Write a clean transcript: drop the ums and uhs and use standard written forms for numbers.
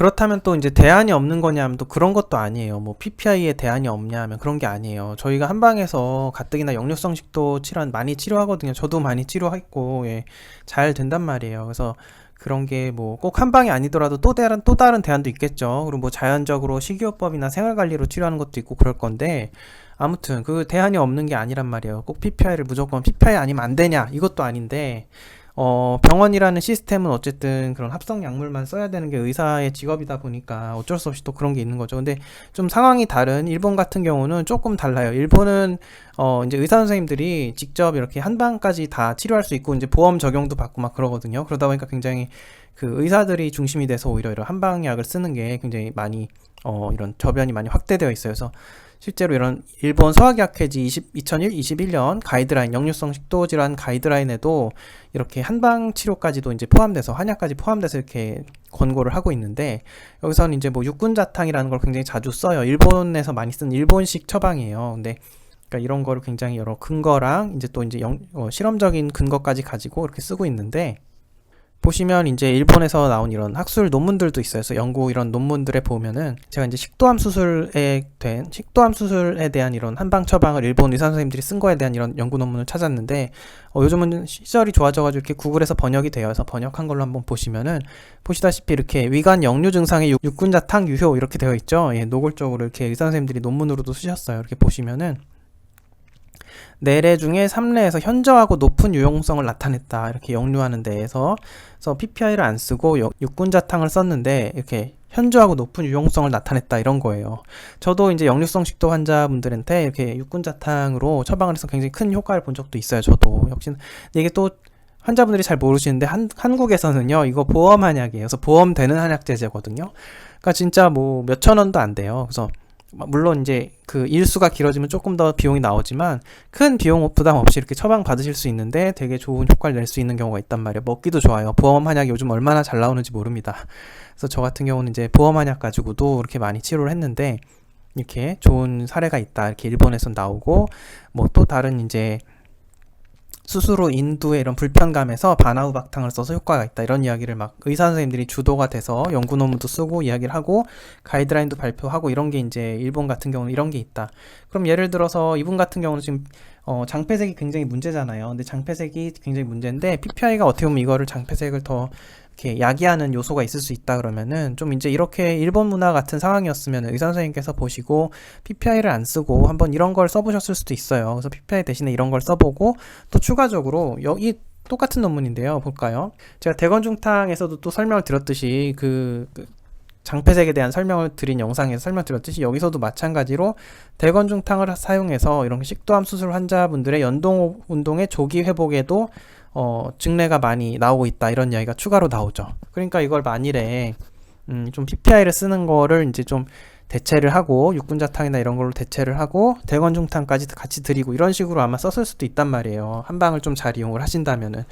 그렇다면 또 이제 대안이 없는 거냐 하면 또 그런 것도 아니에요. 뭐 PPI에 대안이 없냐 하면 그런 게 아니에요. 저희가 한방에서 가뜩이나 역류성 식도 치료 많이 치료하거든요. 저도 많이 치료했고, 예, 잘 된단 말이에요. 그래서 그런 게 뭐 꼭 한방이 아니더라도 또 다른 대안도 있겠죠. 그리고 뭐 자연적으로 식이요법이나 생활관리로 치료하는 것도 있고 그럴 건데, 아무튼 그 대안이 없는 게 아니란 말이에요. 꼭 PPI를 무조건 PPI 아니면 안 되냐 이것도 아닌데, 병원이라는 시스템은 어쨌든 그런 합성 약물만 써야 되는 게 의사의 직업이다 보니까 어쩔 수 없이 또 그런 게 있는 거죠. 근데 좀 상황이 다른 일본 같은 경우는 조금 달라요. 일본은 이제 의사 선생님들이 직접 이렇게 한방까지 다 치료할 수 있고 이제 보험 적용도 받고 막 그러거든요. 그러다 보니까 굉장히 그 의사들이 중심이 돼서 오히려 이런 한방약을 쓰는 게 굉장히 많이 이런 저변이 많이 확대되어 있어요. 그래서 실제로 이런 일본 소화기약회지 2021년 가이드라인, 역류성 식도질환 가이드라인에도 이렇게 한방 치료까지도 이제 포함돼서, 한약까지 포함돼서 이렇게 권고를 하고 있는데, 여기서는 이제 뭐 육군자탕이라는 걸 굉장히 자주 써요. 일본에서 많이 쓰는 일본식 처방이에요. 근데 그러니까 이런 거를 굉장히 여러 근거랑 이제 또 이제 실험적인 근거까지 가지고 이렇게 쓰고 있는데, 보시면 이제 일본에서 나온 이런 학술 논문들도 있어요. 그래서 연구 이런 논문들에 보면은 제가 이제 식도암 수술에 대한 이런 한방 처방을 일본 의사 선생님들이 쓴 거에 대한 이런 연구 논문을 찾았는데, 요즘은 시절이 좋아져가지고 이렇게 구글에서 번역이 되어서 번역한 걸로 한번 보시면은, 보시다시피 이렇게 위관 역류 증상의 육군자탕 유효 이렇게 되어 있죠. 예, 노골적으로 이렇게 의사 선생님들이 논문으로도 쓰셨어요. 이렇게 보시면은 4례 중에 3례에서 현저하고 높은 유용성을 나타냈다. 이렇게 역류하는 데에서. 그래서 PPI를 안 쓰고 육군자탕을 썼는데 이렇게 현저하고 높은 유용성을 나타냈다. 이런 거예요. 저도 이제 역류성 식도 환자분들한테 이렇게 육군자탕으로 처방을 해서 굉장히 큰 효과를 본 적도 있어요. 저도. 역시 이게 또 환자분들이 잘 모르시는데 한국에서는요. 이거 보험 한약이에요. 그래서 보험되는 한약제제거든요. 그러니까 진짜 뭐 몇천 원도 안 돼요. 그래서 물론 이제 그 일수가 길어지면 조금 더 비용이 나오지만 큰 비용 부담 없이 이렇게 처방 받으실 수 있는데 되게 좋은 효과를 낼 수 있는 경우가 있단 말이에요. 먹기도 좋아요. 보험 한약이 요즘 얼마나 잘 나오는지 모릅니다. 그래서 저 같은 경우는 이제 보험 한약 가지고도 이렇게 많이 치료를 했는데 이렇게 좋은 사례가 있다. 이렇게 일본에서 나오고, 뭐 또 다른 이제 스스로 인두의 이런 불편감에서 바나우박탕을 써서 효과가 있다. 이런 이야기를 막 의사 선생님들이 주도가 돼서 연구 논문도 쓰고 이야기를 하고 가이드라인도 발표하고, 이런 게 이제 일본 같은 경우는 이런 게 있다. 그럼 예를 들어서 이분 같은 경우는 지금 장폐색이 굉장히 문제잖아요. 근데 장폐색이 굉장히 문제인데 PPI가 어떻게 보면 이거를 장폐색을 더 이렇게 야기하는 요소가 있을 수 있다 그러면은, 좀 이제 이렇게 일본 문화 같은 상황이었으면 의사 선생님께서 보시고 PPI를 안 쓰고 한번 이런 걸 써보셨을 수도 있어요. 그래서 PPI 대신에 이런 걸 써보고, 또 추가적으로 여기 똑같은 논문인데요. 볼까요? 제가 대건중탕에서도 또 설명을 드렸듯이 그 장폐색에 대한 설명을 드린 영상에서 설명드렸듯이 여기서도 마찬가지로 대건중탕을 사용해서 이런 식도암 수술 환자분들의 연동 운동의 조기 회복에도 증례가 많이 나오고 있다. 이런 이야기가 추가로 나오죠. 그러니까 이걸 만일에 좀 PPI를 쓰는 거를 이제 좀 대체를 하고, 육군자탕이나 이런 걸로 대체를 하고 대건중탕까지 같이 드리고 이런 식으로 아마 썼을 수도 있단 말이에요. 한방을 좀 잘 이용을 하신다면은.